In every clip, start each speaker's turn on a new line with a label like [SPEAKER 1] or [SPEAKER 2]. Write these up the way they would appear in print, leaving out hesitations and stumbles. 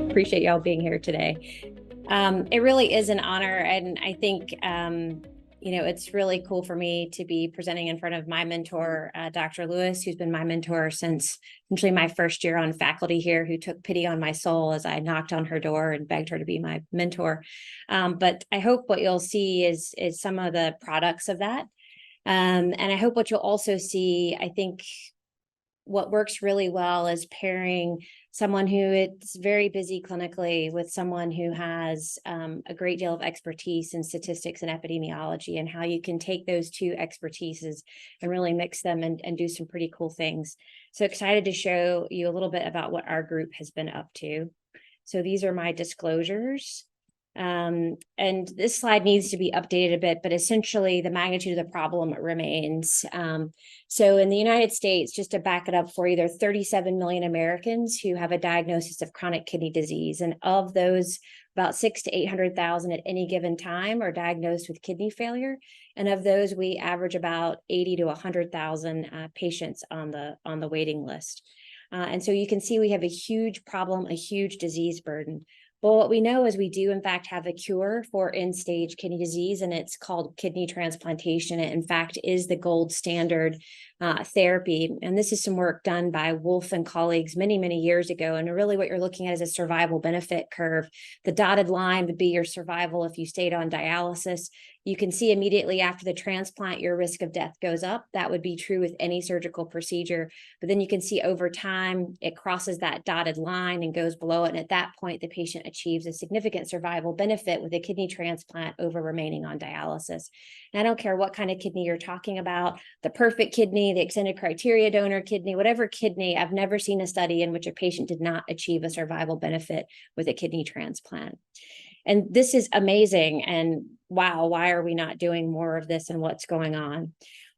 [SPEAKER 1] Appreciate y'all being here today. It really is an honor, and I think it's really cool for me to be presenting in front of my mentor, Dr. Lewis, who's been my mentor since essentially my first year on faculty here, who took pity on my soul as I knocked on her door and begged her to be my mentor. But I hope what you'll see is some of the products of that. And I hope what you'll also see, I think what works really well is pairing someone who is very busy clinically with someone who has a great deal of expertise in statistics and epidemiology, and how you can take those two expertises and really mix them and do some pretty cool things. So excited to show you a little bit about what our group has been up to. So these are my disclosures. And this slide needs to be updated a bit, but essentially the magnitude of the problem remains. So in the United States, just to back it up for you, there are 37 million Americans who have a diagnosis of chronic kidney disease. And of those, about 600,000 to 800,000 at any given time are diagnosed with kidney failure. And of those, we average about 80 to 100,000 patients on the waiting list. And so you can see we have a huge problem, a huge disease burden. But what we know is we do, in fact, have a cure for end-stage kidney disease, and it's called kidney transplantation. It, in fact, is the gold standard therapy. And this is some work done by Wolf and colleagues many, many years ago. And really what you're looking at is a survival benefit curve. The dotted line would be your survival if you stayed on dialysis. You can see immediately after the transplant, your risk of death goes up. That would be true with any surgical procedure. But then you can see over time, it crosses that dotted line and goes below it. And at that point, the patient achieves a significant survival benefit with a kidney transplant over remaining on dialysis. And I don't care what kind of kidney you're talking about, the perfect kidney, the extended criteria donor kidney, whatever kidney, I've never seen a study in which a patient did not achieve a survival benefit with a kidney transplant. And this is amazing. And wow, why are we not doing more of this, and what's going on?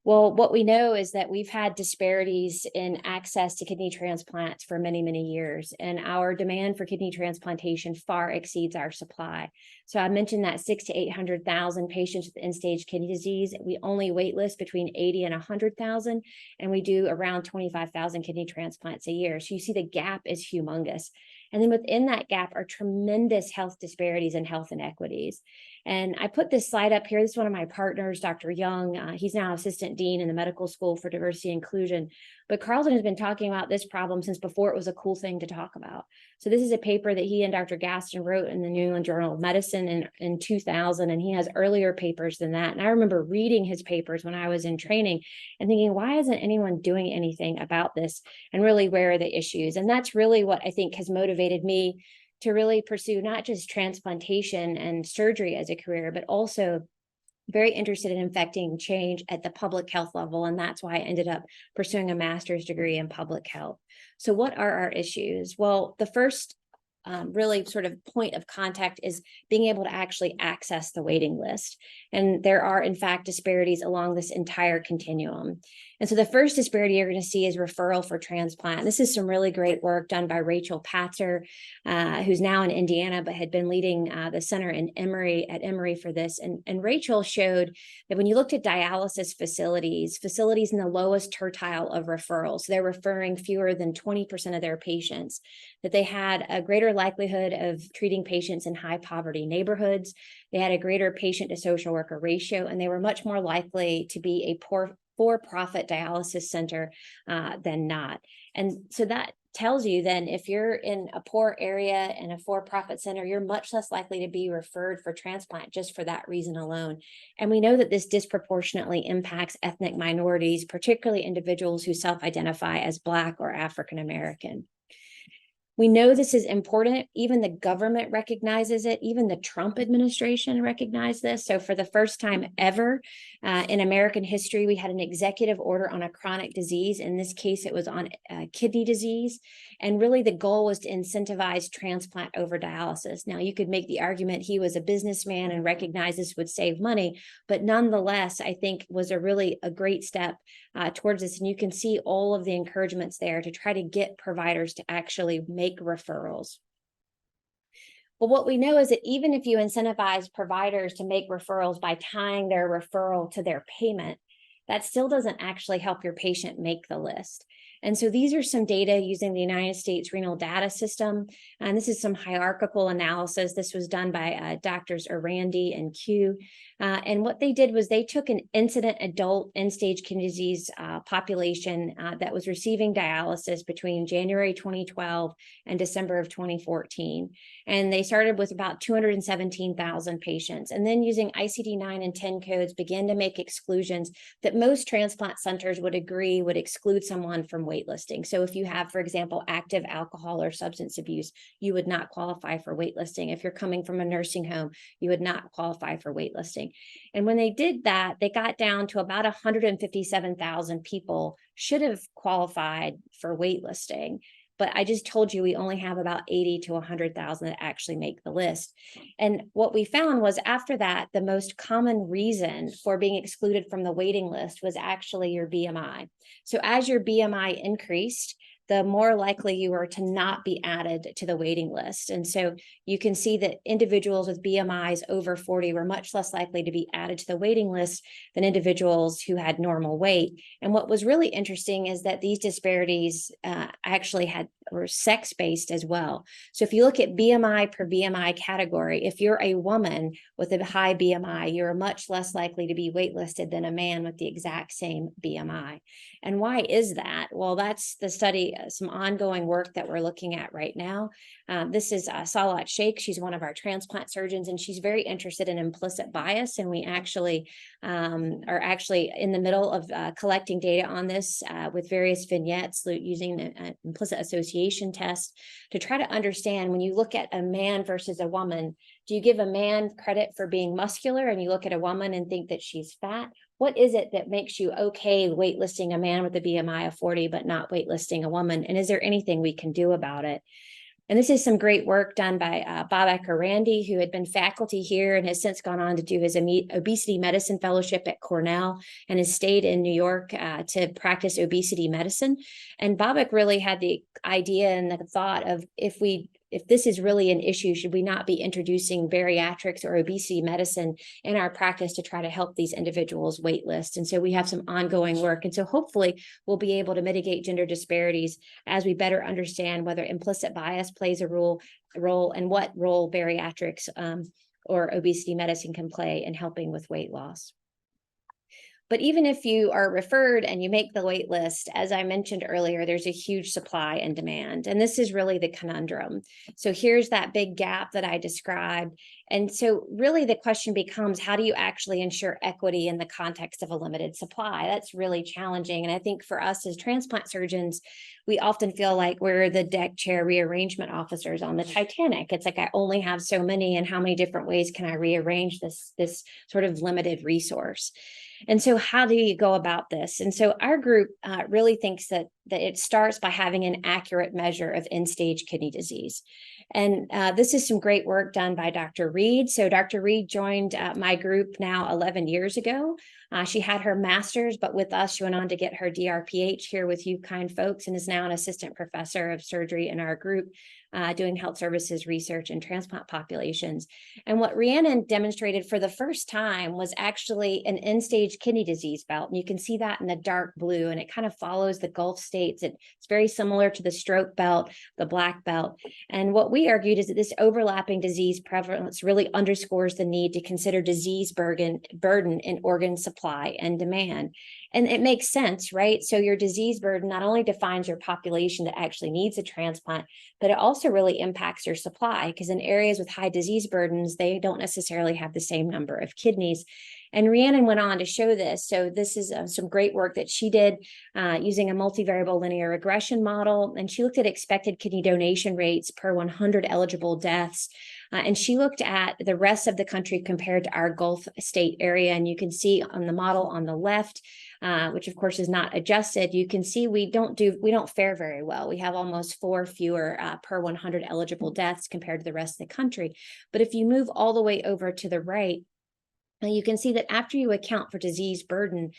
[SPEAKER 1] Well, what we know is that we've had disparities in access to kidney transplants for many, many years, and our demand for kidney transplantation far exceeds our supply. So I mentioned that 600,000 to 800,000 patients with end-stage kidney disease. We only waitlist between 80 and 100,000, and we do around 25,000 kidney transplants a year. So you see the gap is humongous. And then within that gap are tremendous health disparities and health inequities. And I put this slide up here. This is one of my partners, Dr. Young. He's now assistant dean in the Medical School for Diversity and Inclusion. But Carlton has been talking about this problem since before it was a cool thing to talk about. So this is a paper that he and Dr. Gaston wrote in the New England Journal of Medicine in 2000, and he has earlier papers than that. And I remember reading his papers when I was in training and thinking, why isn't anyone doing anything about this? And really, where are the issues? And that's really what I think has motivated me to really pursue not just transplantation and surgery as a career, but also very interested in affecting change at the public health level. And that's why I ended up pursuing a master's degree in public health. So what are our issues? Well, the first really sort of point of contact is being able to actually access the waiting list. And there are, in fact, disparities along this entire continuum. And so the first disparity you're going to see is referral for transplant. This is some really great work done by Rachel Patzer, who's now in Indiana, but had been leading the center in at Emory for this. And Rachel showed that when you looked at dialysis facilities in the lowest tertile of referrals, so they're referring fewer than 20% of their patients, that they had a greater likelihood of treating patients in high poverty neighborhoods. They had a greater patient to social worker ratio, and they were much more likely to be a for-profit dialysis center than not. And so that tells you then if you're in a poor area in a for-profit center, you're much less likely to be referred for transplant just for that reason alone. And we know that this disproportionately impacts ethnic minorities, particularly individuals who self-identify as Black or African American. We know this is important. Even the government recognizes it. Even the Trump administration recognized this. So for the first time ever in American history, we had an executive order on a chronic disease. In this case, it was on kidney disease. And really the goal was to incentivize transplant over dialysis. Now, you could make the argument he was a businessman and recognized this would save money, but nonetheless, I think was a great step towards this. And you can see all of the encouragements there to try to get providers to actually make referrals. Well, what we know is that even if you incentivize providers to make referrals by tying their referral to their payment, that still doesn't actually help your patient make the list. And so these are some data using the United States Renal Data System. And this is some hierarchical analysis. This was done by Doctors Arandi and Q. And what they did was they took an incident adult end-stage kidney disease population that was receiving dialysis between January 2012 and December of 2014. And they started with about 217,000 patients. And then using ICD-9 and 10 codes began to make exclusions that most transplant centers would agree would exclude someone from waitlisting. So if you have, for example, active alcohol or substance abuse, you would not qualify for waitlisting. If you're coming from a nursing home, you would not qualify for waitlisting. And when they did that, they got down to about 157,000 people should have qualified for waitlisting. But I just told you we only have about 80 to 100,000 that actually make the list. And what we found was after that, the most common reason for being excluded from the waiting list was actually your BMI. So as your BMI increased, the more likely you were to not be added to the waiting list. And so you can see that individuals with BMIs over 40 were much less likely to be added to the waiting list than individuals who had normal weight. And what was really interesting is that these disparities actually were sex-based as well. So if you look at BMI per BMI category, if you're a woman with a high BMI, you're much less likely to be waitlisted than a man with the exact same BMI. And why is that? Well, that's the study, some ongoing work that we're looking at right now. This is Salat Sheikh. She's one of our transplant surgeons, and she's very interested in implicit bias. And we actually are actually in the middle of collecting data on this with various vignettes using an implicit association test to try to understand when you look at a man versus a woman, do you give a man credit for being muscular and you look at a woman and think that she's fat? What is it that makes you okay waitlisting a man with a BMI of 40, but not waitlisting a woman? And is there anything we can do about it? And this is some great work done by Babak Arandi, who had been faculty here and has since gone on to do his obesity medicine fellowship at Cornell and has stayed in New York to practice obesity medicine. And Babak really had the idea and the thought of if this is really an issue, should we not be introducing bariatrics or obesity medicine in our practice to try to help these individuals wait list? And so we have some ongoing work. And so hopefully we'll be able to mitigate gender disparities as we better understand whether implicit bias plays a role and what role bariatrics or obesity medicine can play in helping with weight loss. But even if you are referred and you make the wait list, as I mentioned earlier, there's a huge supply and demand. And this is really the conundrum. So here's that big gap that I described. And so really the question becomes, how do you actually ensure equity in the context of a limited supply? That's really challenging. And I think for us as transplant surgeons, we often feel like we're the deck chair rearrangement officers on the Titanic. It's like, I only have so many, and how many different ways can I rearrange this sort of limited resource? And so how do you go about this? And so our group really thinks that it starts by having an accurate measure of end-stage kidney disease. And this is some great work done by Dr. Reed. So Dr. Reed joined my group now 11 years ago. She had her master's, but with us, she went on to get her DRPH here with you kind folks, and is now an assistant professor of surgery in our group, doing health services research in transplant populations. And what Rhiannon demonstrated for the first time was actually an end-stage kidney disease belt. And you can see that in the dark blue, and it kind of follows the Gulf states. It's very similar to the stroke belt, the black belt. And what we argued is that this overlapping disease prevalence really underscores the need to consider disease burden in organ supply and demand. And it makes sense, right? So your disease burden not only defines your population that actually needs a transplant, but it also really impacts your supply, because in areas with high disease burdens, they don't necessarily have the same number of kidneys. And Rhiannon went on to show this. So this is some great work that she did using a multivariable linear regression model. And she looked at expected kidney donation rates per 100 eligible deaths. And she looked at the rest of the country compared to our Gulf state area. And you can see on the model on the left, which of course is not adjusted, you can see we don't fare very well. We have almost 4 fewer per 100 eligible deaths compared to the rest of the country. But if you move all the way over to the right, you can see that after you account for disease burden,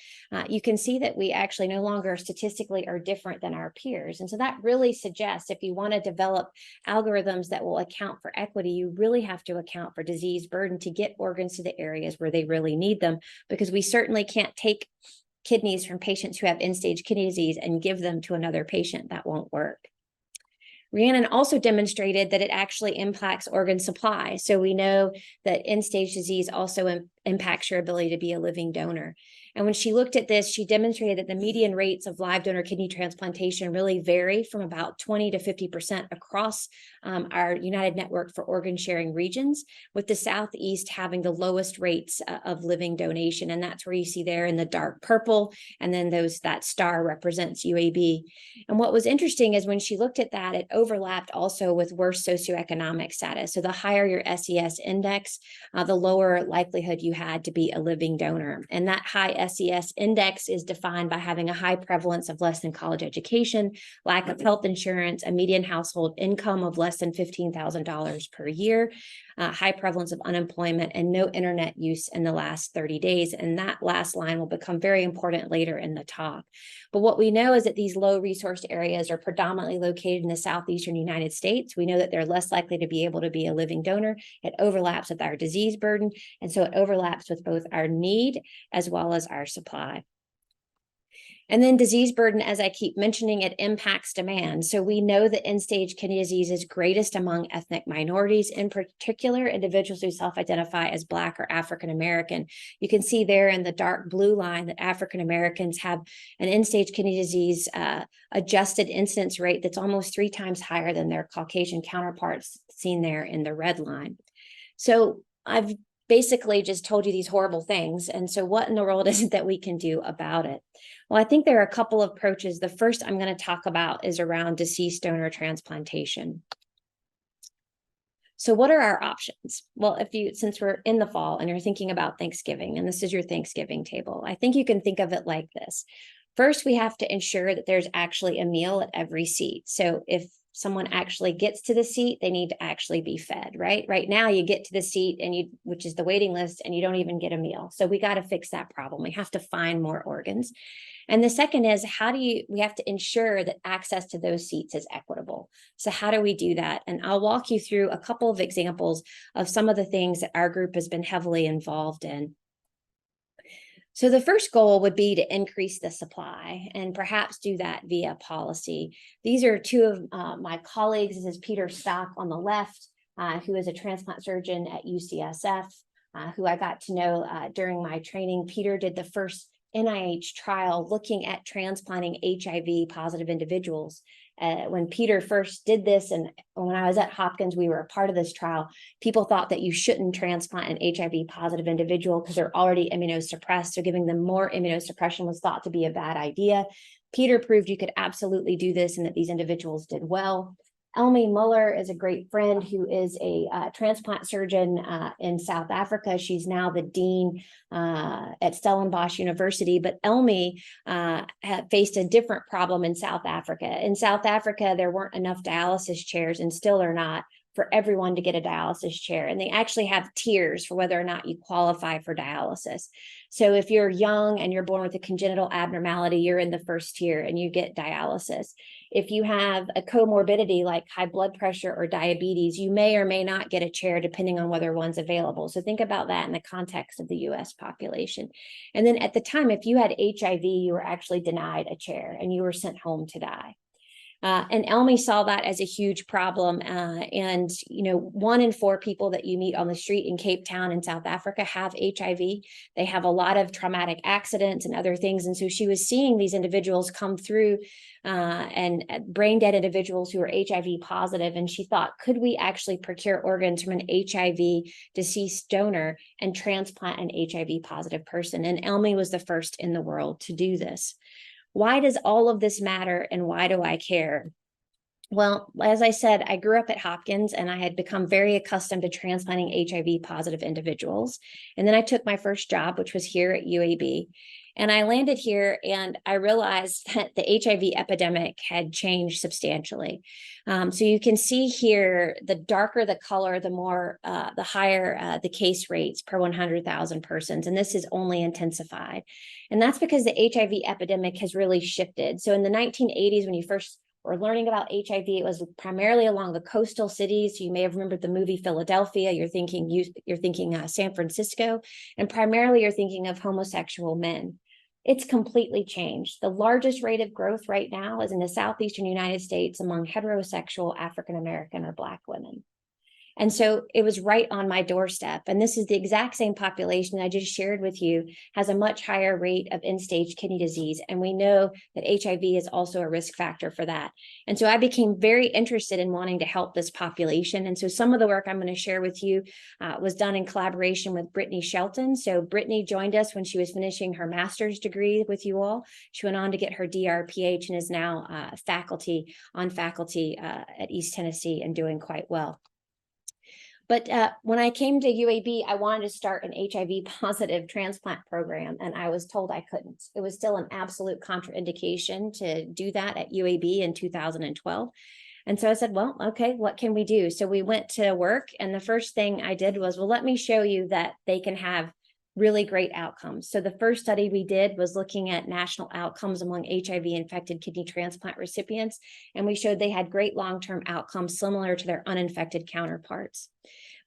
[SPEAKER 1] you can see that we actually no longer statistically are different than our peers. And so that really suggests if you want to develop algorithms that will account for equity, you really have to account for disease burden to get organs to the areas where they really need them, because we certainly can't take kidneys from patients who have end-stage kidney disease and give them to another patient. That won't work. Rhiannon also demonstrated that it actually impacts organ supply. So we know that end-stage disease also impacts your ability to be a living donor. And when she looked at this, she demonstrated that the median rates of live donor kidney transplantation really vary from about 20 to 50% across our United Network for Organ Sharing regions, with the Southeast having the lowest rates of living donation. And that's where you see there in the dark purple, and then that star represents UAB. And what was interesting is when she looked at that, it overlapped also with worse socioeconomic status. So the higher your SES index, the lower likelihood you had to be a living donor. And that high SES index is defined by having a high prevalence of less than college education, lack of health insurance, a median household income of less than $15,000 per year, high prevalence of unemployment, and no internet use in the last 30 days. And that last line will become very important later in the talk. But what we know is that these low resourced areas are predominantly located in the southeastern United States. We know that they're less likely to be able to be a living donor. It overlaps with our disease burden. And so it overlaps with both our need as well as our supply. And then disease burden, as I keep mentioning, it impacts demand. So we know that end-stage kidney disease is greatest among ethnic minorities, in particular, individuals who self-identify as Black or African American. You can see there in the dark blue line that African Americans have an end-stage kidney disease adjusted incidence rate that's almost 3 times higher than their Caucasian counterparts seen there in the red line. So I've basically just told you these horrible things. And so what in the world is it that we can do about it? Well, I think there are a couple of approaches. The first I'm going to talk about is around deceased donor transplantation. So what are our options? Well, since we're in the fall and you're thinking about Thanksgiving, and this is your Thanksgiving table, I think you can think of it like this. First, we have to ensure that there's actually a meal at every seat. So if someone actually gets to the seat, they need to actually be fed, right? Right now, you get to the seat which is the waiting list, and you don't even get a meal. So we got to fix that problem. We have to find more organs. And the second is, we have to ensure that access to those seats is equitable. So how do we do that? And I'll walk you through a couple of examples of some of the things that our group has been heavily involved in. So the first goal would be to increase the supply and perhaps do that via policy. These are two of my colleagues. This is Peter Stock on the left, who is a transplant surgeon at UCSF, who I got to know during my training. Peter did the first NIH trial looking at transplanting HIV positive individuals. When Peter first did this, and when I was at Hopkins, we were a part of this trial, people thought that you shouldn't transplant an HIV positive individual because they're already immunosuppressed. So giving them more immunosuppression was thought to be a bad idea. Peter proved you could absolutely do this and that these individuals did well. Elmi Muller is a great friend who is a transplant surgeon in South Africa. She's now the dean at Stellenbosch University, but Elmi faced a different problem in South Africa. In South Africa, there weren't enough dialysis chairs, and still are not, for everyone to get a dialysis chair. And they actually have tiers for whether or not you qualify for dialysis. So if you're young and you're born with a congenital abnormality, you're in the first tier and you get dialysis. If you have a comorbidity like high blood pressure or diabetes, you may or may not get a chair depending on whether one's available. So think about that in the context of the US population. And then at the time, if you had HIV, you were actually denied a chair and you were sent home to die. And Elmi saw that as a huge problem. And 1 in 4 people that you meet on the street in Cape Town in South Africa have HIV. They have a lot of traumatic accidents and other things. And so she was seeing these individuals come through and brain dead individuals who are HIV positive. And she thought, could we actually procure organs from an HIV deceased donor and transplant an HIV positive person? And Elmi was the first in the world to do this. Why does all of this matter, and why do I care? Well, as I said, I grew up at Hopkins and I had become very accustomed to transplanting HIV positive individuals. And then I took my first job, which was here at UAB. And I landed here and I realized that the HIV epidemic had changed substantially. So you can see here, the darker the color, the higher the case rates per 100,000 persons. And this is only intensified. And that's because the HIV epidemic has really shifted. So in the 1980s, when you first were learning about HIV, it was primarily along the coastal cities. You may have remembered the movie Philadelphia. You're thinking San Francisco, and primarily you're thinking of homosexual men. It's completely changed. The largest rate of growth right now is in the southeastern United States among heterosexual African American or Black women. And so it was right on my doorstep. And this is the exact same population I just shared with you, has a much higher rate of end-stage kidney disease. And we know that HIV is also a risk factor for that. And so I became very interested in wanting to help this population. And so some of the work I'm going to share with you was done in collaboration with Brittany Shelton. So Brittany joined us when she was finishing her master's degree with you all. She went on to get her DRPH and is now faculty at East Tennessee and doing quite well. But when I came to UAB, I wanted to start an HIV positive transplant program, and I was told I couldn't. It was still an absolute contraindication to do that at UAB in 2012. And so I said, well, okay, what can we do? So we went to work, and the first thing I did was, well, let me show you that they can have really great outcomes. So the first study we did was looking at national outcomes among HIV-infected kidney transplant recipients, and we showed they had great long-term outcomes similar to their uninfected counterparts.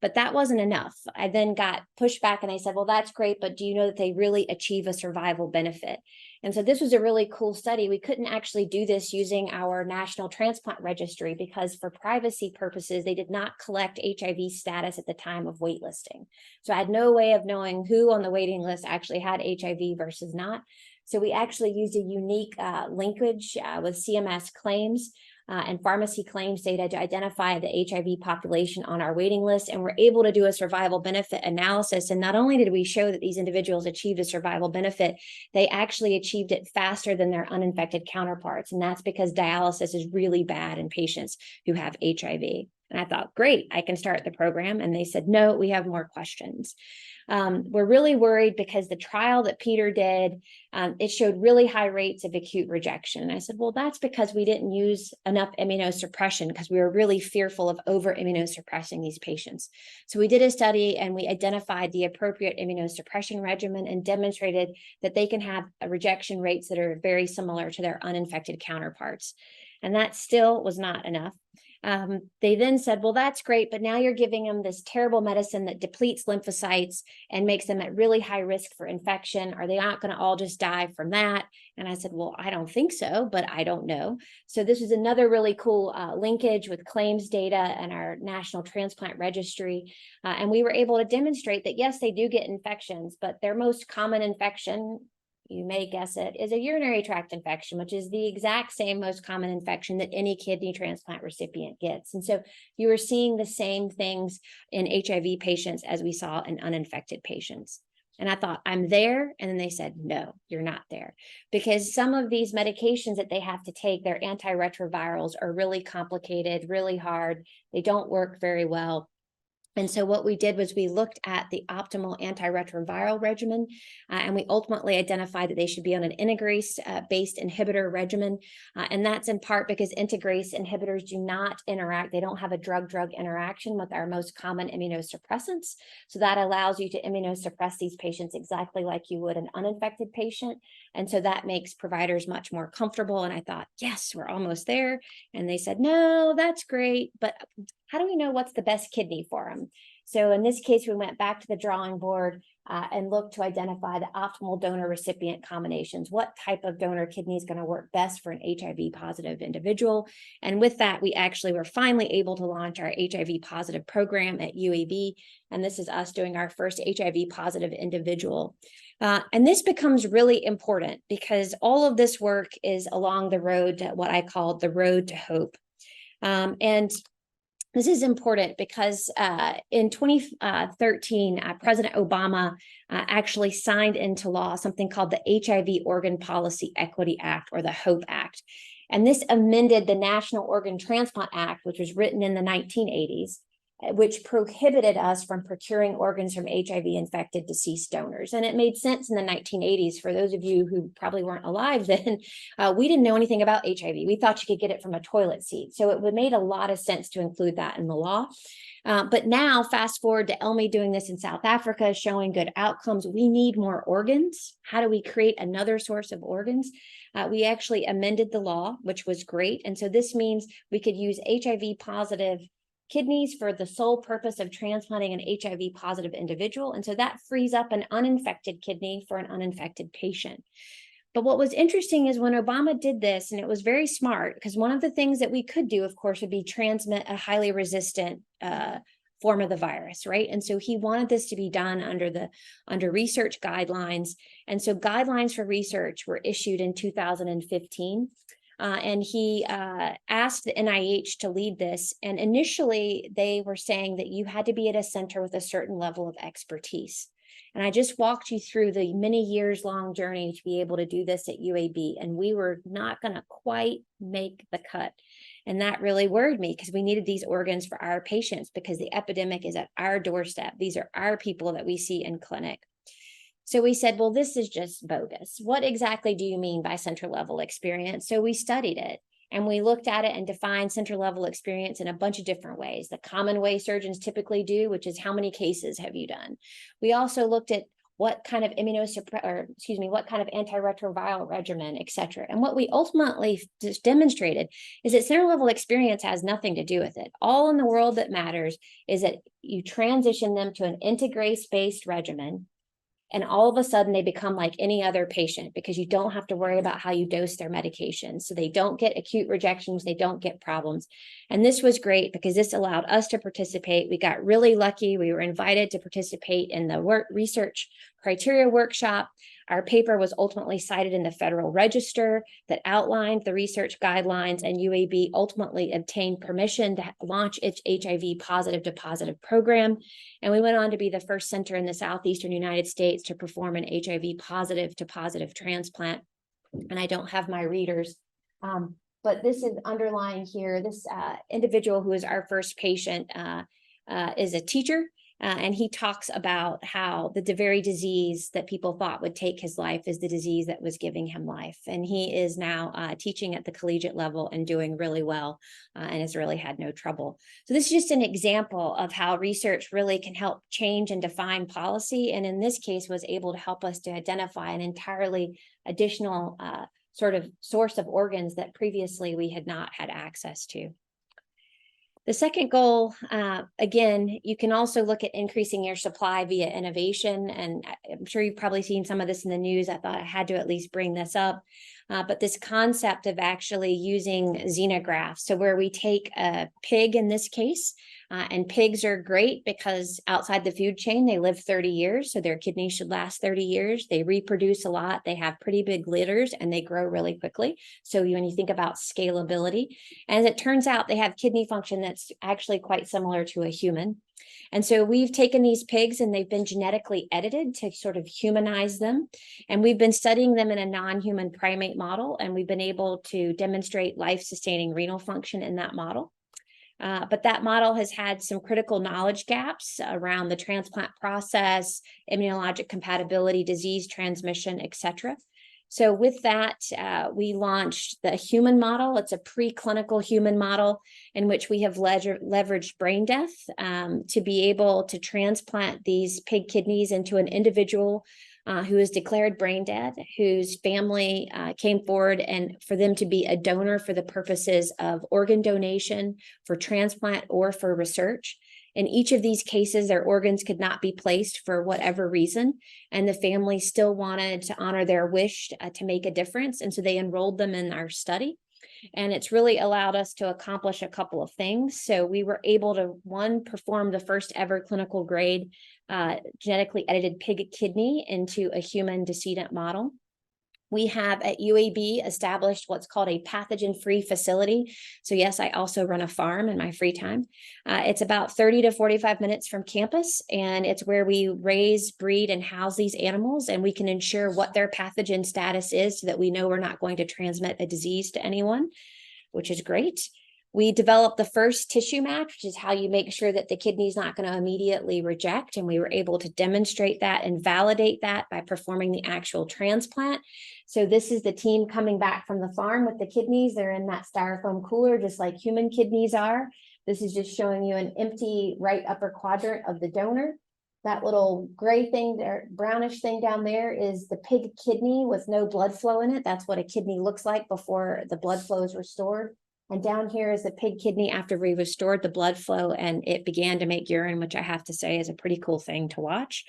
[SPEAKER 1] But that wasn't enough. I then got pushed back and I said, well, that's great, but do you know that they really achieve a survival benefit? And so this was a really cool study. We couldn't actually do this using our National Transplant Registry because for privacy purposes, they did not collect HIV status at the time of waitlisting. So I had no way of knowing who on the waiting list actually had HIV versus not. So we actually used a unique linkage with CMS claims and pharmacy claims data to identify the HIV population on our waiting list, and we're able to do a survival benefit analysis. And not only did we show that these individuals achieved a survival benefit, they actually achieved it faster than their uninfected counterparts. And that's because dialysis is really bad in patients who have HIV. And I thought, great, I can start the program. And they said, no, we have more questions. We're really worried because the trial that Peter did, it showed really high rates of acute rejection. And I said, well, that's because we didn't use enough immunosuppression because we were really fearful of over immunosuppressing these patients. So we did a study and we identified the appropriate immunosuppression regimen and demonstrated that they can have rejection rates that are very similar to their uninfected counterparts. And that still was not enough. They then said, well, that's great, but now you're giving them this terrible medicine that depletes lymphocytes and makes them at really high risk for infection. Are they not going to all just die from that? And I said, well, I don't think so, but I don't know. So this is another really cool linkage with claims data and our National Transplant Registry. And we were able to demonstrate that, yes, they do get infections, but their most common infection, you may guess it, is a urinary tract infection, which is the exact same most common infection that any kidney transplant recipient gets. And so you were seeing the same things in HIV patients as we saw in uninfected patients. And I thought, I'm there. And then they said, no, you're not there. Because some of these medications that they have to take, their antiretrovirals, are really complicated, really hard. They don't work very well. And so what we did was we looked at the optimal antiretroviral regimen, and we ultimately identified that they should be on an integrase-based inhibitor regimen. And that's in part because integrase inhibitors do not interact. They don't have a drug-drug interaction with our most common immunosuppressants. So that allows you to immunosuppress these patients exactly like you would an uninfected patient. And so that makes providers much more comfortable. And I thought, yes, we're almost there. And they said, no, that's great, but how do we know what's the best kidney for them? So in this case, we went back to the drawing board and looked to identify the optimal donor recipient combinations. What type of donor kidney is going to work best for an HIV positive individual? And with that, we actually were finally able to launch our HIV positive program at UAB. And this is us doing our first HIV positive individual. And this becomes really important because all of this work is along the road to what I call the road to hope. And this is important because in 2013, President Obama actually signed into law something called the HIV Organ Policy Equity Act, or the HOPE Act. And this amended the National Organ Transplant Act, which was written in the 1980s, which prohibited us from procuring organs from HIV-infected deceased donors. And it made sense in the 1980s. For those of you who probably weren't alive then, we didn't know anything about HIV. We thought you could get it from a toilet seat. So it made a lot of sense to include that in the law. But now, fast forward to Elmi doing this in South Africa, showing good outcomes. We need more organs. How do we create another source of organs? We actually amended the law, which was great. And so this means we could use HIV positive kidneys for the sole purpose of transplanting an HIV positive individual. And so that frees up an uninfected kidney for an uninfected patient. But what was interesting is when Obama did this, and it was very smart, because one of the things that we could do, of course, would be transmit a highly resistant form of the virus, right? And so he wanted this to be done under research guidelines. And so guidelines for research were issued in 2015. And he asked the NIH to lead this. And initially, they were saying that you had to be at a center with a certain level of expertise. And I just walked you through the many years long journey to be able to do this at UAB. And we were not going to quite make the cut. And that really worried me, because we needed these organs for our patients, because the epidemic is at our doorstep. These are our people that we see in clinic. So we said, well, this is just bogus. What exactly do you mean by center level experience? So we studied it. And we looked at it and defined center level experience in a bunch of different ways. The common way surgeons typically do, which is how many cases have you done? We also looked at what kind of what kind of antiretroviral regimen, et cetera. And what we ultimately just demonstrated is that center level experience has nothing to do with it. All in the world that matters is that you transition them to an integrase-based regimen, and all of a sudden they become like any other patient, because you don't have to worry about how you dose their medications. So they don't get acute rejections, they don't get problems. And this was great because this allowed us to participate. We got really lucky. We were invited to participate in the research criteria workshop. Our paper was ultimately cited in the Federal Register that outlined the research guidelines, and UAB ultimately obtained permission to launch its HIV positive to positive program. And we went on to be the first center in the Southeastern United States to perform an HIV positive to positive transplant. And I don't have my readers, but this is underlying here. This individual who is our first patient is a teacher. And he talks about how the very disease that people thought would take his life is the disease that was giving him life. And he is now teaching at the collegiate level and doing really well, and has really had no trouble. So this is just an example of how research really can help change and define policy. And in this case, was able to help us to identify an entirely additional sort of source of organs that previously we had not had access to. The second goal, again, you can also look at increasing your supply via innovation. And I'm sure you've probably seen some of this in the news. I thought I had to at least bring this up. But this concept of actually using xenografts, so where we take a pig in this case, and pigs are great because outside the food chain, they live 30 years. So their kidneys should last 30 years. They reproduce a lot. They have pretty big litters and they grow really quickly. So when you think about scalability, and as it turns out, they have kidney function that's actually quite similar to a human. And so we've taken these pigs and they've been genetically edited to sort of humanize them. And we've been studying them in a non-human primate model, and we've been able to demonstrate life-sustaining renal function in that model. But that model has had some critical knowledge gaps around the transplant process, immunologic compatibility, disease transmission, et cetera. So with that, we launched the human model. It's a preclinical human model in which we have leveraged brain death to be able to transplant these pig kidneys into an individual who is declared brain dead, whose family came forward, and for them to be a donor for the purposes of organ donation, for transplant, or for research. In each of these cases, their organs could not be placed for whatever reason, and the family still wanted to honor their wish to make a difference, and so they enrolled them in our study. And it's really allowed us to accomplish a couple of things. So we were able to, one, perform the first ever clinical grade genetically edited pig kidney into a human decedent model. We have at UAB established what's called a pathogen-free facility. So yes, I also run a farm in my free time. It's about 30 to 45 minutes from campus, and it's where we raise, breed, and house these animals, and we can ensure what their pathogen status is so that we know we're not going to transmit a disease to anyone, which is great. We developed the first tissue match, which is how you make sure that the kidney is not going to immediately reject. And we were able to demonstrate that and validate that by performing the actual transplant. So this is the team coming back from the farm with the kidneys. They're in that styrofoam cooler, just like human kidneys are. This is just showing you an empty right upper quadrant of the donor. That little gray thing there, brownish thing down there is the pig kidney with no blood flow in it. That's what a kidney looks like before the blood flow is restored. And down here is the pig kidney after we restored the blood flow and it began to make urine, which I have to say is a pretty cool thing to watch.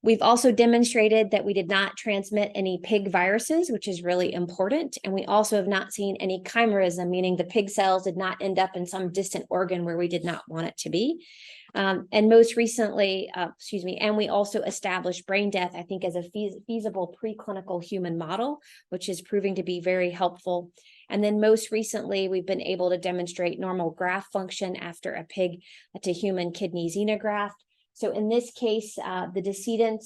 [SPEAKER 1] We've also demonstrated that we did not transmit any pig viruses, which is really important. And we also have not seen any chimerism, meaning the pig cells did not end up in some distant organ where we did not want it to be. And most recently, and we also established brain death, I think, as a feasible preclinical human model, which is proving to be very helpful. And then most recently, we've been able to demonstrate normal graft function after a pig to human kidney xenograft. So in this case, the decedent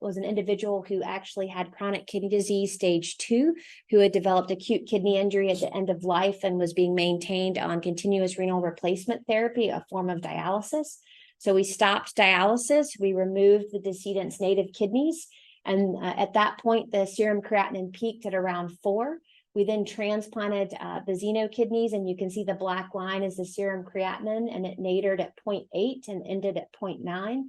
[SPEAKER 1] was an individual who actually had chronic kidney disease stage 2, who had developed acute kidney injury at the end of life and was being maintained on continuous renal replacement therapy, a form of dialysis. So we stopped dialysis, we removed the decedent's native kidneys, and at that point, the serum creatinine peaked at around 4. We then transplanted the xeno kidneys, and you can see the black line is the serum creatinine, and it natered at 0.8 and ended at 0.9.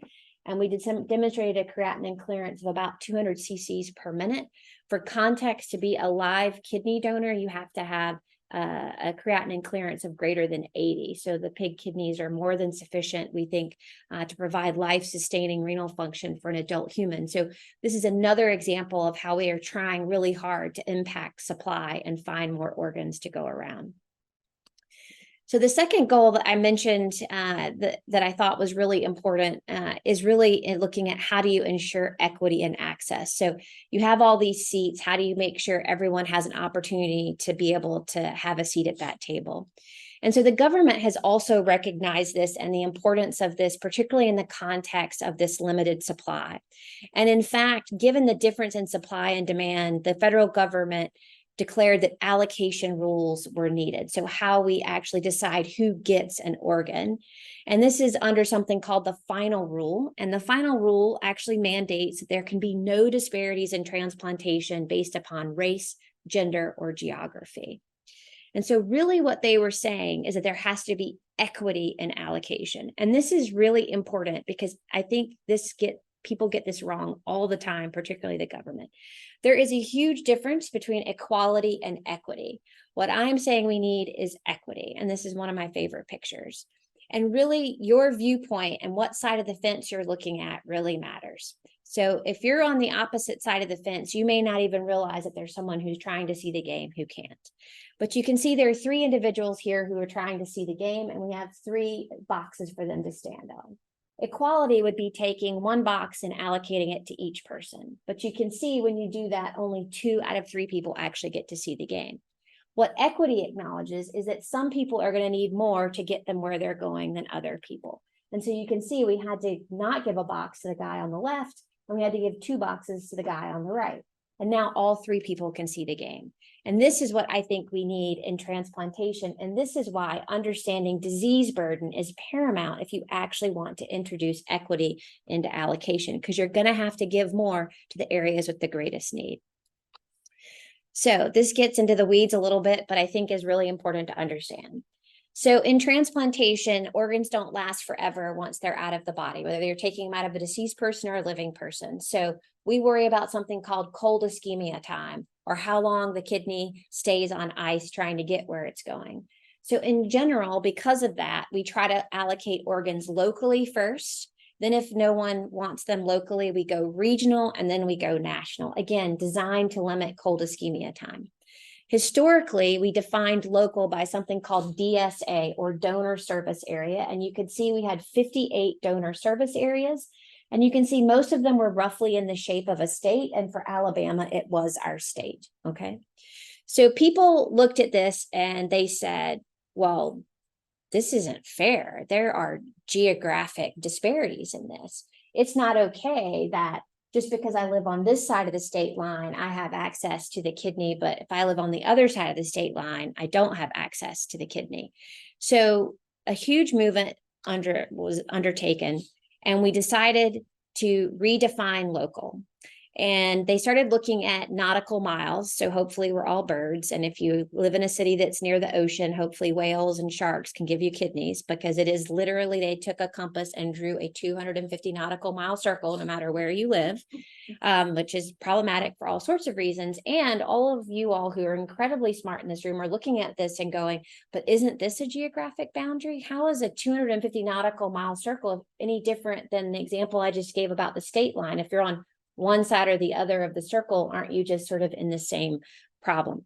[SPEAKER 1] And we demonstrated a creatinine clearance of about 200 cc's per minute. For context, to be a live kidney donor, you have to have a creatinine clearance of greater than 80. So the pig kidneys are more than sufficient, we think, to provide life-sustaining renal function for an adult human. So this is another example of how we are trying really hard to impact supply and find more organs to go around. So the second goal that I mentioned that I thought was really important is really in looking at how do you ensure equity and access. So you have all these seats, how do you make sure everyone has an opportunity to be able to have a seat at that table? And so the government has also recognized this and the importance of this, particularly in the context of this limited supply. And in fact, given the difference in supply and demand, the federal government declared that allocation rules were needed. So how we actually decide who gets an organ. And this is under something called the final rule. And the final rule actually mandates that there can be no disparities in transplantation based upon race, gender, or geography. And so really what they were saying is that there has to be equity in allocation. And this is really important because I think people get this wrong all the time, particularly the government. There is a huge difference between equality and equity. What I'm saying we need is equity. And this is one of my favorite pictures. And really your viewpoint and what side of the fence you're looking at really matters. So if you're on the opposite side of the fence, you may not even realize that there's someone who's trying to see the game who can't. But you can see there are 3 individuals here who are trying to see the game, and we have 3 boxes for them to stand on. Equality would be taking 1 box and allocating it to each person. But you can see when you do that, only 2 out of 3 people actually get to see the game. What equity acknowledges is that some people are going to need more to get them where they're going than other people. And so you can see we had to not give a box to the guy on the left, and we had to give 2 boxes to the guy on the right. And now all 3 people can see the game. And this is what I think we need in transplantation. And this is why understanding disease burden is paramount if you actually want to introduce equity into allocation, because you're going to have to give more to the areas with the greatest need. So this gets into the weeds a little bit, but I think is really important to understand. So in transplantation, organs don't last forever once they're out of the body, whether you're taking them out of a deceased person or a living person. So we worry about something called cold ischemia time, or how long the kidney stays on ice trying to get where it's going. So in general, because of that, we try to allocate organs locally first. Then if no one wants them locally, we go regional, and then we go national, again, designed to limit cold ischemia time. Historically, we defined local by something called DSA, or donor service area. And you could see we had 58 donor service areas. And you can see most of them were roughly in the shape of a state. And for Alabama, it was our state. Okay. So people looked at this and they said, well, this isn't fair. There are geographic disparities in this. It's not okay that just because I live on this side of the state line, I have access to the kidney, but if I live on the other side of the state line, I don't have access to the kidney. So a huge movement was undertaken, and we decided to redefine local. And they started looking at nautical miles. So hopefully we're all birds. And if you live in a city that's near the ocean, hopefully whales and sharks can give you kidneys, because it is literally, they took a compass and drew a 250 nautical mile circle, no matter where you live, which is problematic for all sorts of reasons. And all of you all who are incredibly smart in this room are looking at this and going, but isn't this a geographic boundary? How is a 250 nautical mile circle any different than the example I just gave about the state line? If you're on one side or the other of the circle, aren't you just sort of in the same problem?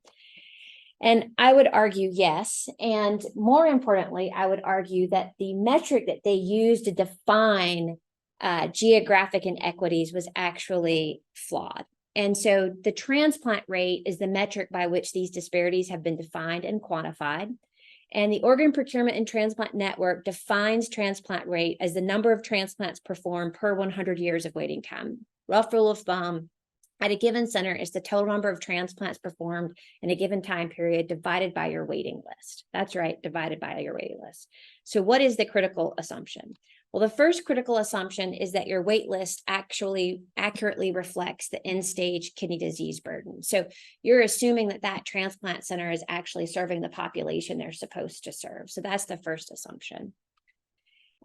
[SPEAKER 1] And I would argue yes. And more importantly, I would argue that the metric that they used to define geographic inequities was actually flawed. And so the transplant rate is the metric by which these disparities have been defined and quantified. And the Organ Procurement and Transplant Network defines transplant rate as the number of transplants performed per 100 years of waiting time. Rough rule of thumb, at a given center is the total number of transplants performed in a given time period divided by your waiting list. That's right, divided by your waiting list. So what is the critical assumption? Well, the first critical assumption is that your wait list actually accurately reflects the end-stage kidney disease burden. So you're assuming that that transplant center is actually serving the population they're supposed to serve. So that's the first assumption.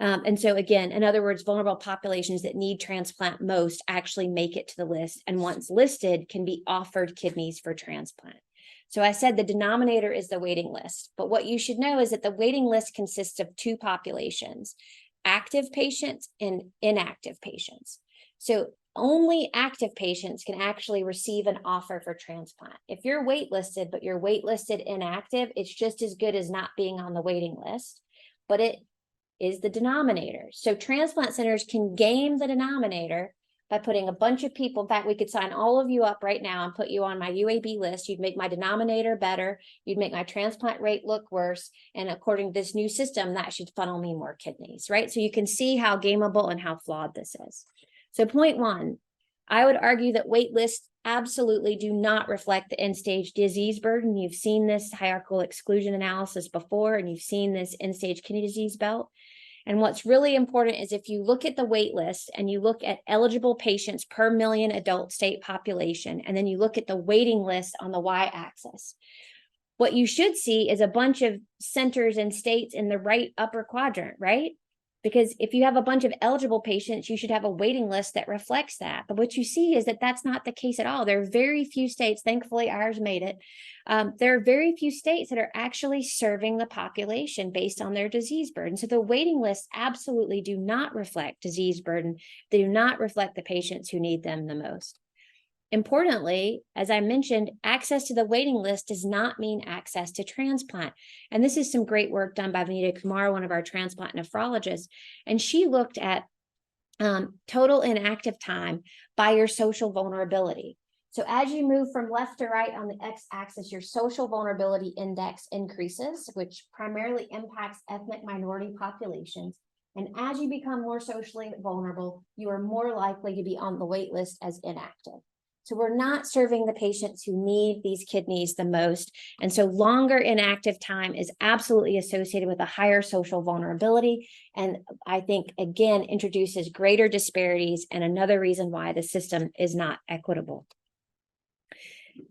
[SPEAKER 1] And so again, in other words, vulnerable populations that need transplant most actually make it to the list, and once listed can be offered kidneys for transplant. So I said the denominator is the waiting list, but what you should know is that the waiting list consists of two populations: active patients and inactive patients. So only active patients can actually receive an offer for transplant. If you're waitlisted, but you're waitlisted inactive, it's just as good as not being on the waiting list, but it is the denominator. So transplant centers can game the denominator by putting a bunch of people. In fact, we could sign all of you up right now and put you on my UAB list. You'd make my denominator better. You'd make my transplant rate look worse. And according to this new system, that should funnel me more kidneys, right? So you can see how gameable and how flawed this is. So point one, I would argue that wait lists absolutely do not reflect the end-stage disease burden. You've seen this hierarchical exclusion analysis before, and you've seen this end-stage kidney disease belt. And what's really important is if you look at the wait list and you look at eligible patients per million adult state population, and then you look at the waiting list on the y-axis, what you should see is a bunch of centers and states in the right upper quadrant, right? Because if you have a bunch of eligible patients, you should have a waiting list that reflects that. But what you see is that that's not the case at all. There are very few states, thankfully ours made it. There are very few states that are actually serving the population based on their disease burden. So the waiting lists absolutely do not reflect disease burden. They do not reflect the patients who need them the most. Importantly, as I mentioned, access to the waiting list does not mean access to transplant. And this is some great work done by Vanita Kumar, one of our transplant nephrologists. And she looked at total inactive time by your social vulnerability. So as you move from left to right on the x-axis, your social vulnerability index increases, which primarily impacts ethnic minority populations. And as you become more socially vulnerable, you are more likely to be on the wait list as inactive. So we're not serving the patients who need these kidneys the most. And so longer inactive time is absolutely associated with a higher social vulnerability. And I think, again, introduces greater disparities, and another reason why the system is not equitable.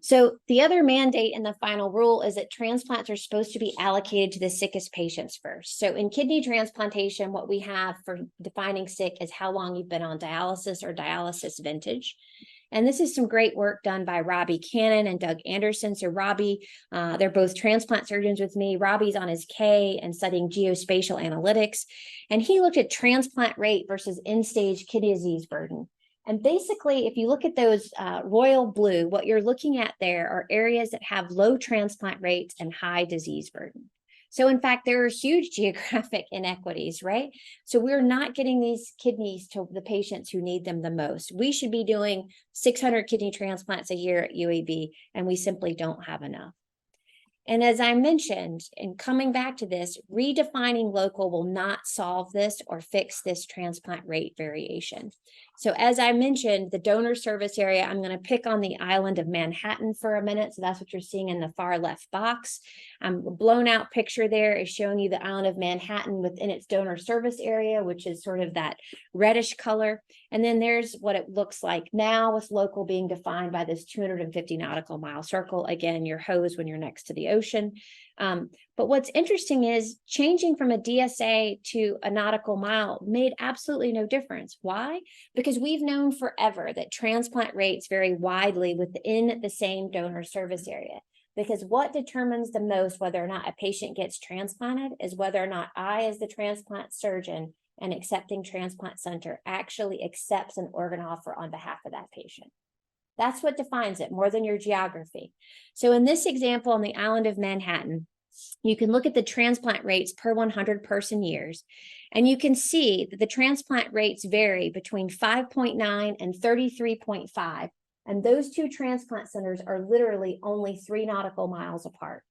[SPEAKER 1] So the other mandate in the final rule is that transplants are supposed to be allocated to the sickest patients first. So in kidney transplantation, what we have for defining sick is how long you've been on dialysis or dialysis vintage. And this is some great work done by Robbie Cannon and Doug Anderson. So Robbie, they're both transplant surgeons with me. Robbie's on his K and studying geospatial analytics. And he looked at transplant rate versus end-stage kidney disease burden. And basically, if you look at those royal blue, what you're looking at there are areas that have low transplant rates and high disease burden. So in fact, there are huge geographic inequities, right? So we're not getting these kidneys to the patients who need them the most. We should be doing 600 kidney transplants a year at UAB, and we simply don't have enough. And as I mentioned, and coming back to this, redefining local will not solve this or fix this transplant rate variation. So as I mentioned, the donor service area, I'm going to pick on the island of Manhattan for a minute. So that's what you're seeing in the far left box. A blown out picture there is showing you the island of Manhattan within its donor service area, which is sort of that reddish color. And then there's what it looks like now, with local being defined by this 250 nautical mile circle. Again, your hose when you're next to the ocean. But what's interesting is changing from a DSA to a nautical mile made absolutely no difference. Why? Because we've known forever that transplant rates vary widely within the same donor service area. Because what determines the most whether or not a patient gets transplanted is whether or not I, as the transplant surgeon and accepting transplant center, actually accepts an organ offer on behalf of that patient. That's what defines it more than your geography. So in this example on the island of Manhattan, you can look at the transplant rates per 100 person years, and you can see that the transplant rates vary between 5.9 and 33.5. And those two transplant centers are literally only 3 nautical miles apart.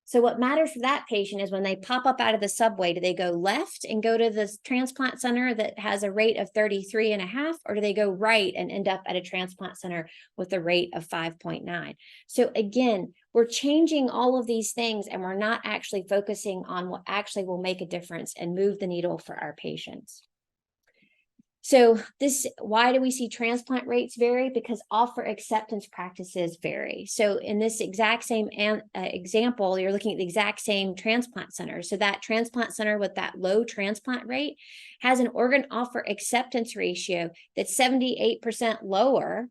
[SPEAKER 1] So what matters for that patient is when they pop up out of the subway, do they go left and go to the transplant center that has a rate of 33.5, or do they go right and end up at a transplant center with a rate of 5.9? So again, we're changing all of these things and we're not actually focusing on what actually will make a difference and move the needle for our patients. So why do we see transplant rates vary? Because offer acceptance practices vary. So in this exact same example, you're looking at the exact same transplant center. So that transplant center with that low transplant rate has an organ offer acceptance ratio that's 78% lower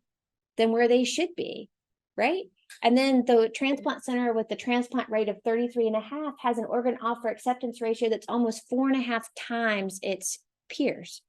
[SPEAKER 1] than where they should be, right? And then the transplant center with the transplant rate of 33.5 has an organ offer acceptance ratio that's almost 4.5 times its peers.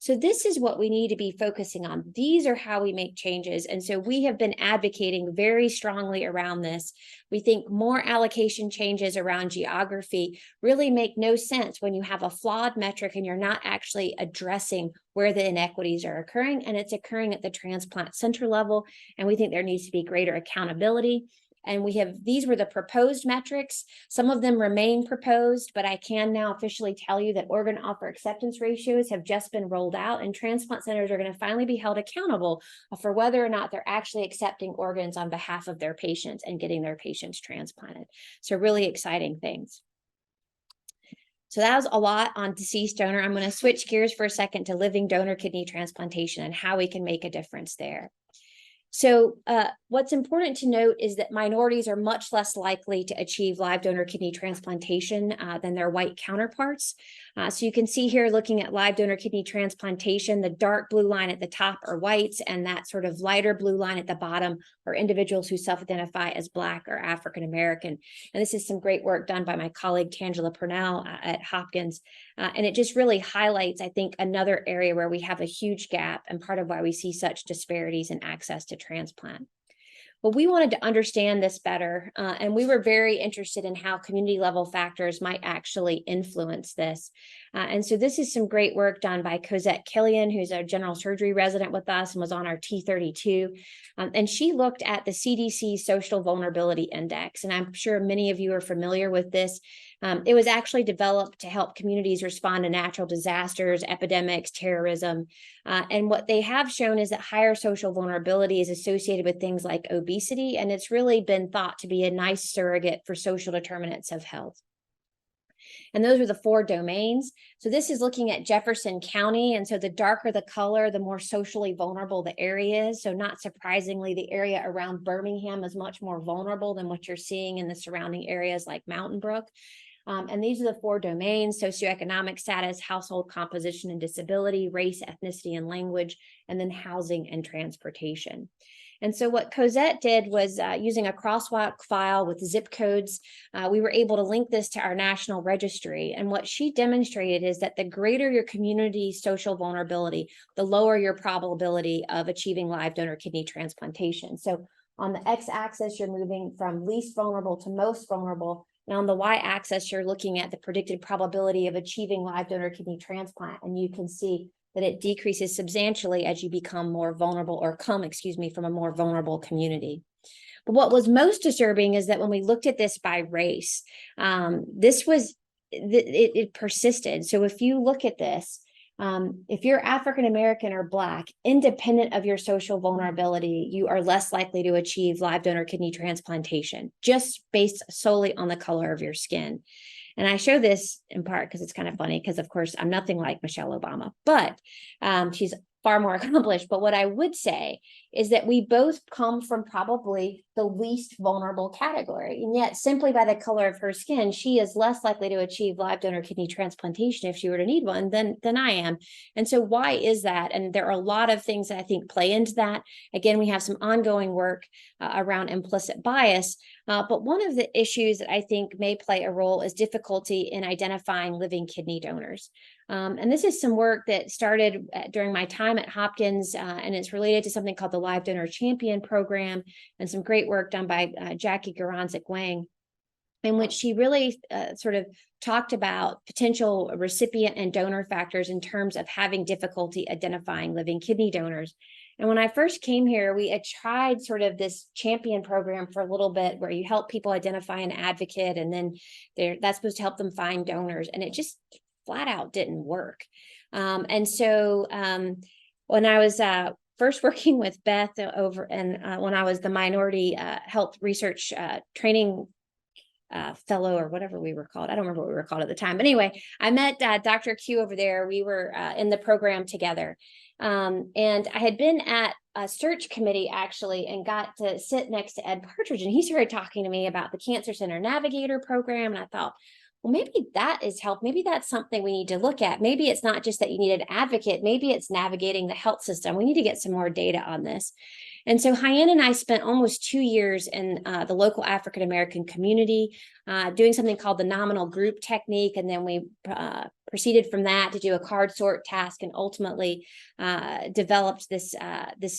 [SPEAKER 1] So this is what we need to be focusing on. These are how we make changes. And so we have been advocating very strongly around this. We think more allocation changes around geography really make no sense when you have a flawed metric and you're not actually addressing where the inequities are occurring, and it's occurring at the transplant center level. And we think there needs to be greater accountability. And these were the proposed metrics. Some of them remain proposed, but I can now officially tell you that organ offer acceptance ratios have just been rolled out, and transplant centers are going to finally be held accountable for whether or not they're actually accepting organs on behalf of their patients and getting their patients transplanted. So really exciting things. So that was a lot on deceased donor. I'm going to switch gears for a second to living donor kidney transplantation and how we can make a difference there. So what's important to note is that minorities are much less likely to achieve live donor kidney transplantation than their white counterparts. So you can see here, looking at live donor kidney transplantation, the dark blue line at the top are whites, and that sort of lighter blue line at the bottom are individuals who self-identify as Black or African American. And this is some great work done by my colleague Tangela Purnell at Hopkins. And it just really highlights, I think, another area where we have a huge gap and part of why we see such disparities in access to transplant. Well, we wanted to understand this better, and we were very interested in how community level factors might actually influence this. And so this is some great work done by Cosette Killian, who's a general surgery resident with us and was on our T32. And she looked at the CDC Social Vulnerability Index, and I'm sure many of you are familiar with this. It was actually developed to help communities respond to natural disasters, epidemics, terrorism. And what they have shown is that higher social vulnerability is associated with things like obesity, and it's really been thought to be a nice surrogate for social determinants of health. And those are the 4 domains. So this is looking at Jefferson County. And so the darker the color, the more socially vulnerable the area is. So not surprisingly, the area around Birmingham is much more vulnerable than what you're seeing in the surrounding areas like Mountain Brook. And these are the 4 domains: socioeconomic status, household composition and disability, race, ethnicity, and language, and then housing and transportation. And so what Cosette did was using a crosswalk file with zip codes, we were able to link this to our national registry. And what she demonstrated is that the greater your community's social vulnerability, the lower your probability of achieving live donor kidney transplantation. So on the x-axis, you're moving from least vulnerable to most vulnerable. And on the y-axis, you're looking at the predicted probability of achieving live donor kidney transplant. And you can see that it decreases substantially as you become more vulnerable, or come, from a more vulnerable community. But what was most disturbing is that when we looked at this by race, it persisted. So if you look at this, If you're African American or Black, independent of your social vulnerability, you are less likely to achieve live donor kidney transplantation, just based solely on the color of your skin. And I show this in part because it's kind of funny, because of course I'm nothing like Michelle Obama, but she's far more accomplished. But what I would say is that we both come from probably the least vulnerable category. And yet, simply by the color of her skin, she is less likely to achieve live donor kidney transplantation if she were to need one than I am. And so why is that? And there are a lot of things that I think play into that. Again, we have some ongoing work around implicit bias. But one of the issues that I think may play a role is difficulty in identifying living kidney donors. And this is some work that started during my time at Hopkins, and it's related to something called the Live Donor Champion Program, and some great work done by Jackie Garanzik-Wang, in which she really sort of talked about potential recipient and donor factors in terms of having difficulty identifying living kidney donors. And when I first came here, we had tried sort of this champion program for a little bit, where you help people identify an advocate, and then that's supposed to help them find donors. And it just flat out didn't work. And so when I was first working with Beth over, and when I was the minority health research training fellow, or whatever we were called. I don't remember what we were called at the time. But anyway, I met Dr. Q over there. We were in the program together. And I had been at a search committee actually, and got to sit next to Ed Partridge. And he started talking to me about the Cancer Center Navigator program. And I thought, well, maybe that is help. Maybe that's something we need to look at. Maybe it's not just that you need an advocate. Maybe it's navigating the health system. We need to get some more data on this. And so Hyann and I spent almost 2 years in the local African American community doing something called the nominal group technique. And then we proceeded from that to do a card sort task, and ultimately developed this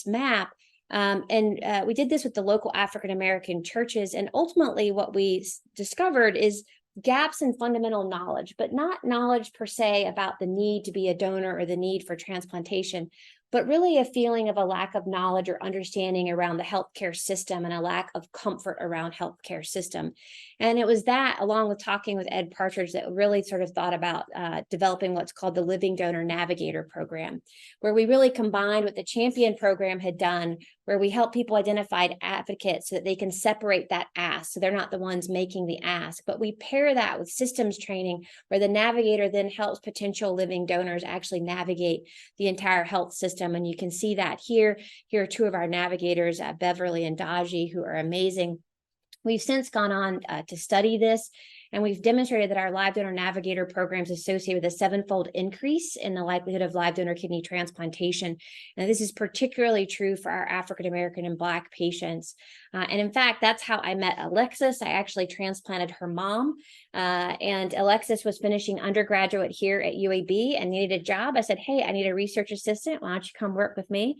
[SPEAKER 1] map. And we did this with the local African American churches. And ultimately what we discovered is gaps in fundamental knowledge, but not knowledge per se about the need to be a donor or the need for transplantation, but really a feeling of a lack of knowledge or understanding around the healthcare system, and a lack of comfort around healthcare system. And it was that, along with talking with Ed Partridge, that really sort of thought about developing what's called the Living Donor Navigator program, where we really combined what the Champion program had done, where we help people identify advocates so that they can separate that ask, so they're not the ones making the ask. But we pair that with systems training, where the navigator then helps potential living donors actually navigate the entire health system. And you can see that here. Here are two of our navigators, Beverly and Daji, who are amazing. We've since gone on to study this, and we've demonstrated that our Live Donor Navigator programs associated with a 7-fold increase in the likelihood of live donor kidney transplantation. And this is particularly true for our African American and Black patients. And in fact, that's how I met Alexis. I actually transplanted her mom, and Alexis was finishing undergraduate here at UAB and needed a job. I said, hey, I need a research assistant. Why don't you come work with me?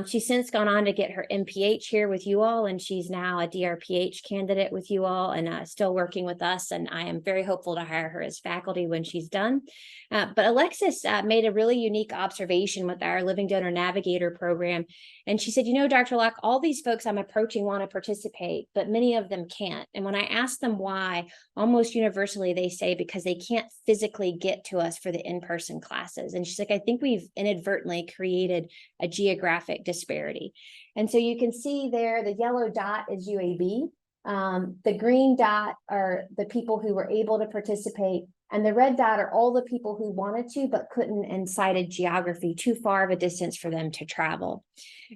[SPEAKER 1] She's since gone on to get her MPH here with you all, and she's now a DRPH candidate with you all, and still working with us. And I am very hopeful to hire her as faculty when she's done. But Alexis made a really unique observation with our Living Donor Navigator program. And she said, you know, Dr. Locke, all these folks I'm approaching want to participate, but many of them can't. And when I ask them why, almost universally they say because they can't physically get to us for the in-person classes. And she's like, I think we've inadvertently created a geographic disparity. And so you can see there, the yellow dot is UAB. The green dot are the people who were able to participate, and the red dot are all the people who wanted to but couldn't, and cited geography too far of a distance for them to travel.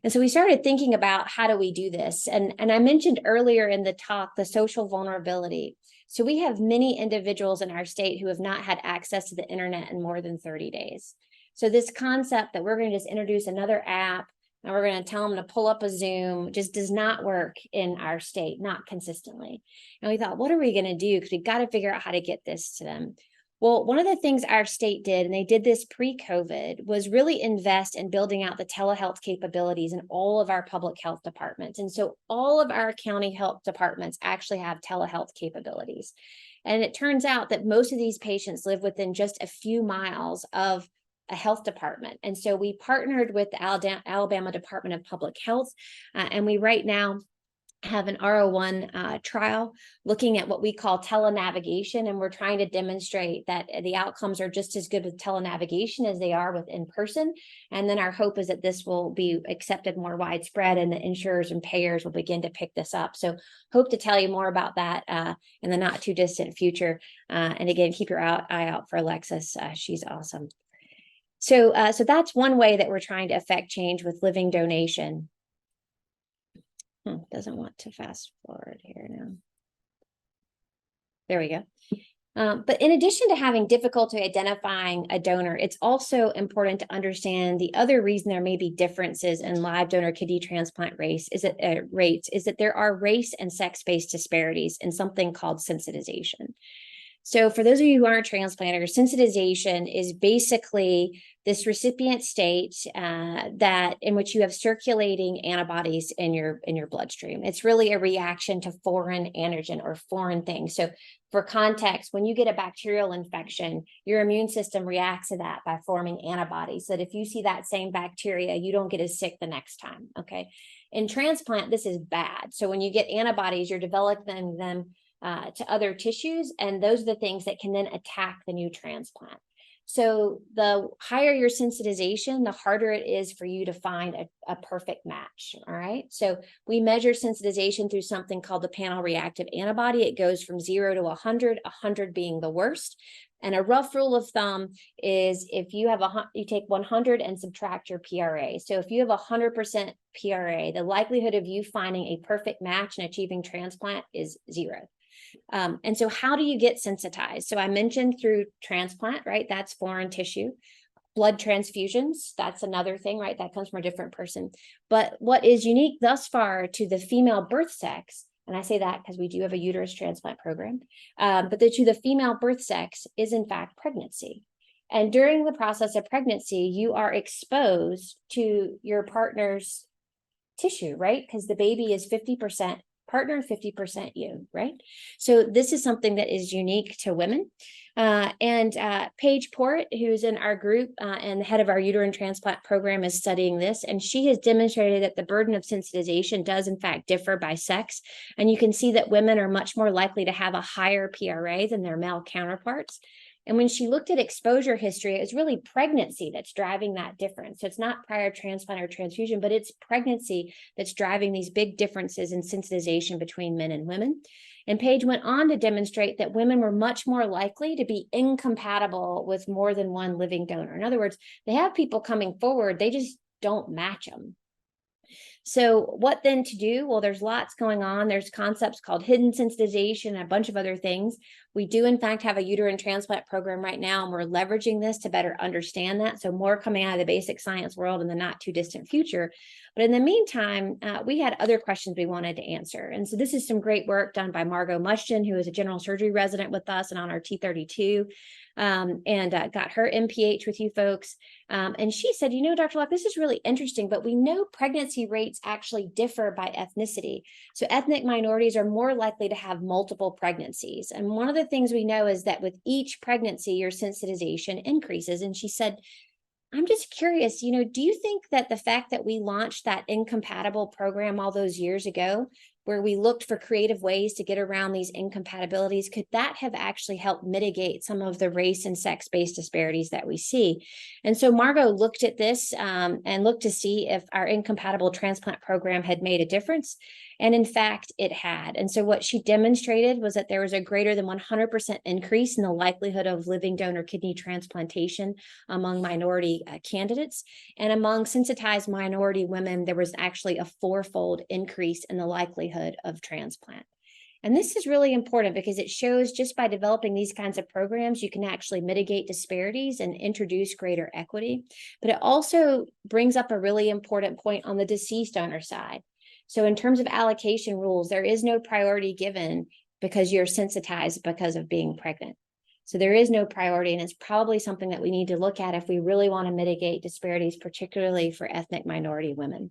[SPEAKER 1] And so we started thinking about, how do we do this? And I mentioned earlier in the talk the social vulnerability. So we have many individuals in our state who have not had access to the internet in more than 30 days. So this concept that we're going to just introduce another app and we're going to tell them to pull up a Zoom just does not work in our state, not consistently. And we thought, what are we going to do? Because we've got to figure out how to get this to them. Well, one of the things our state did, and they did this pre-COVID, was really invest in building out the telehealth capabilities in all of our public health departments. And so all of our county health departments actually have telehealth capabilities. And it turns out that most of these patients live within just a few miles of a health department. And so we partnered with the Alabama Department of Public Health, and we right now have an R01 trial looking at what we call telenavigation, and we're trying to demonstrate that the outcomes are just as good with telenavigation as they are with in-person. And then our hope is that this will be accepted more widespread and the insurers and payers will begin to pick this up. So hope to tell you more about that in the not too distant future. And again, keep your eye out for Alexis. She's awesome. So that's one way that we're trying to affect change with living donation. Doesn't want to fast forward here now. There we go. But in addition to having difficulty identifying a donor, it's also important to understand the other reason there may be differences in live donor kidney transplant rates is that there are race and sex-based disparities in something called sensitization. So for those of you who aren't transplanters, sensitization is basically this recipient state that in which you have circulating antibodies in your bloodstream. It's really a reaction to foreign antigen or foreign things. So for context, when you get a bacterial infection, your immune system reacts to that by forming antibodies so that if you see that same bacteria, you don't get as sick the next time, okay? In transplant, this is bad. So when you get antibodies, you're developing them to other tissues, and those are the things that can then attack the new transplant. So the higher your sensitization, the harder it is for you to find a perfect match, all right? So we measure sensitization through something called the panel reactive antibody. It goes from 0 to 100, 100 being the worst. And a rough rule of thumb is if you have you take 100 and subtract your PRA. So if you have 100% PRA, the likelihood of you finding a perfect match and achieving transplant is 0. And so how do you get sensitized? So I mentioned through transplant, right? That's foreign tissue. Blood transfusions, that's another thing, right? That comes from a different person. But what is unique thus far to the female birth sex, and I say that because we do have a uterus transplant program, but to the female birth sex is in fact pregnancy. And during the process of pregnancy, you are exposed to your partner's tissue, right? Because the baby is 50% partner, 50% you, right? So this is something that is unique to women. And Paige Port, who's in our group and the head of our uterine transplant program, is studying this. And she has demonstrated that the burden of sensitization does in fact differ by sex. And you can see that women are much more likely to have a higher PRA than their male counterparts. And when she looked at exposure history, it was really pregnancy that's driving that difference. So it's not prior transplant or transfusion, but it's pregnancy that's driving these big differences in sensitization between men and women. And Paige went on to demonstrate that women were much more likely to be incompatible with more than one living donor. In other words, they have people coming forward, they just don't match them. So what then to do? Well, there's lots going on. There's concepts called hidden sensitization and a bunch of other things. We do, in fact, have a uterine transplant program right now, and we're leveraging this to better understand that. So more coming out of the basic science world in the not too distant future. But in the meantime, we had other questions we wanted to answer. And so this is some great work done by Margot Mushton, who is a general surgery resident with us and on our T32, and got her MPH with you folks. And she said, you know, Dr. Locke, this is really interesting, but we know pregnancy rates actually differ by ethnicity. So ethnic minorities are more likely to have multiple pregnancies. And one of the things we know is that with each pregnancy, your sensitization increases. And she said, I'm just curious, you know, do you think that the fact that we launched that incompatible program all those years ago, where we looked for creative ways to get around these incompatibilities, could that have actually helped mitigate some of the race and sex-based disparities that we see? And so Margot looked at this and looked to see if our incompatible transplant program had made a difference. And in fact, it had. And so what she demonstrated was that there was a greater than 100% increase in the likelihood of living donor kidney transplantation among minority candidates. And among sensitized minority women, there was actually a 4-fold increase in the likelihood of transplant. And this is really important because it shows just by developing these kinds of programs, you can actually mitigate disparities and introduce greater equity. But it also brings up a really important point on the deceased donor side. So in terms of allocation rules, there is no priority given because you're sensitized because of being pregnant. So there is no priority, and it's probably something that we need to look at if we really want to mitigate disparities, particularly for ethnic minority women.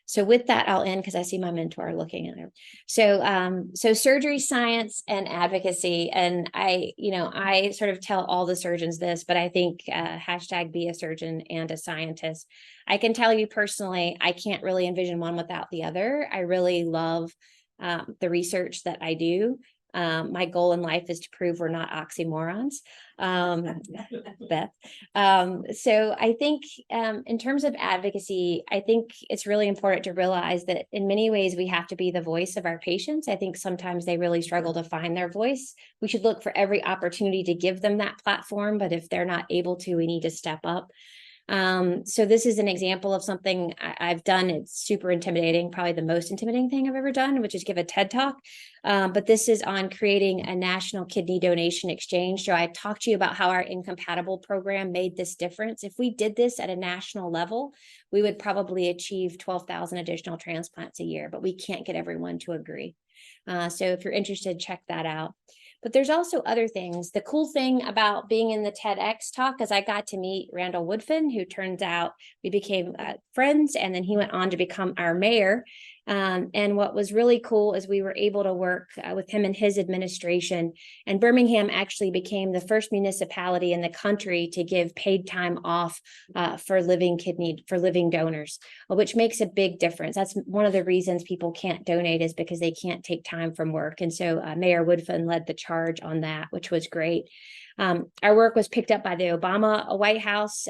[SPEAKER 1] So with that, I'll end because I see my mentor looking at it. So surgery science and advocacy, and I sort of tell all the surgeons this, but I think hashtag be a surgeon and a scientist. I can tell you personally, I can't really envision one without the other. I really love the research that I do. My goal in life is to prove we're not oxymorons. Beth. So I think in terms of advocacy, I think it's really important to realize that in many ways we have to be the voice of our patients. I think sometimes they really struggle to find their voice. We should look for every opportunity to give them that platform, but if they're not able to, we need to step up. So this is an example of something I've done. It's super intimidating, probably the most intimidating thing I've ever done, which is give a TED Talk. But this is on creating a national kidney donation exchange. So I talked to you about how our incompatible program made this difference. If we did this at a national level, we would probably achieve 12,000 additional transplants a year, but we can't get everyone to agree. So if you're interested, check that out. But there's also other things. The cool thing about being in the TEDx talk is I got to meet Randall Woodfin, who turns out we became friends, and then he went on to become our mayor. And what was really cool is we were able to work with him and his administration. And Birmingham actually became the first municipality in the country to give paid time off for living donors, which makes a big difference. That's one of the reasons people can't donate, is because they can't take time from work. And so Mayor Woodfin led the charge on that, which was great. Our work was picked up by the Obama White House.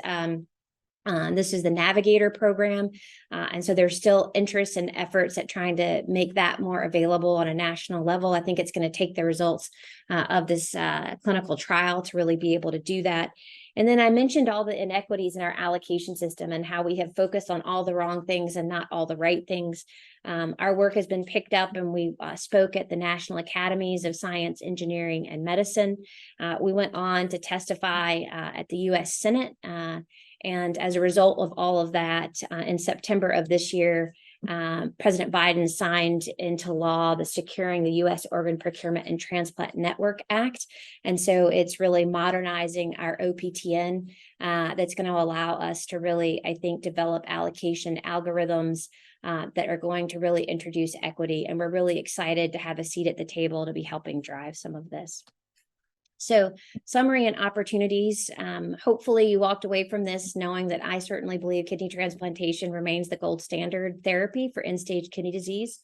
[SPEAKER 1] This is the Navigator program. And so there's still interest and efforts at trying to make that more available on a national level. I think it's going to take the results of this clinical trial to really be able to do that. And then I mentioned all the inequities in our allocation system and how we have focused on all the wrong things and not all the right things. Our work has been picked up, and we spoke at the National Academies of Science, Engineering, and Medicine. We went on to testify at the U.S. Senate. And as a result of all of that, in September of this year, President Biden signed into law the Securing the U.S. Organ Procurement and Transplant Network Act. And so it's really modernizing our OPTN that's going to allow us to really, I think, develop allocation algorithms that are going to really introduce equity. And we're really excited to have a seat at the table to be helping drive some of this. So summary and opportunities. Hopefully you walked away from this knowing that I certainly believe kidney transplantation remains the gold standard therapy for end-stage kidney disease.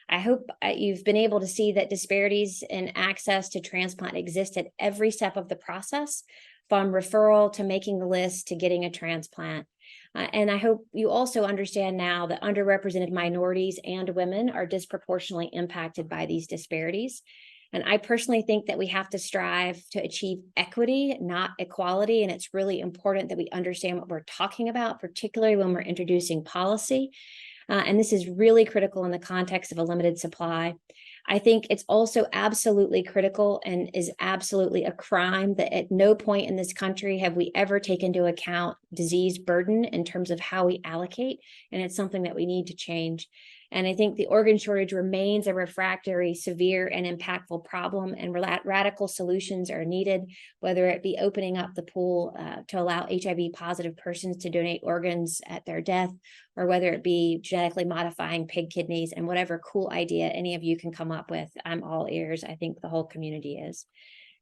[SPEAKER 1] I hope you've been able to see that disparities in access to transplant exist at every step of the process, from referral to making the list to getting a transplant. And I hope you also understand now that underrepresented minorities and women are disproportionately impacted by these disparities. And I personally think that we have to strive to achieve equity, not equality. And it's really important that we understand what we're talking about, particularly when we're introducing policy. And this is really critical in the context of a limited supply. I think it's also absolutely critical and is absolutely a crime that at no point in this country have we ever taken into account disease burden in terms of how we allocate. And it's something that we need to change. And I think the organ shortage remains a refractory, severe, and impactful problem, and radical solutions are needed, whether it be opening up the pool to allow HIV-positive persons to donate organs at their death, or whether it be genetically modifying pig kidneys, and whatever cool idea any of you can come up with. I'm all ears. I think the whole community is.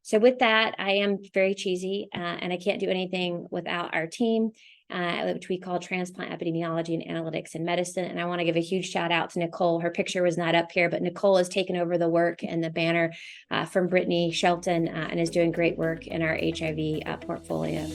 [SPEAKER 1] So with that, I am very cheesy, and I can't do anything without our team, which we call Transplant Epidemiology and Analytics in Medicine. And I want to give a huge shout out to Nicole. Her picture was not up here, but Nicole has taken over the work and the banner from Brittany Shelton and is doing great work in our HIV portfolio.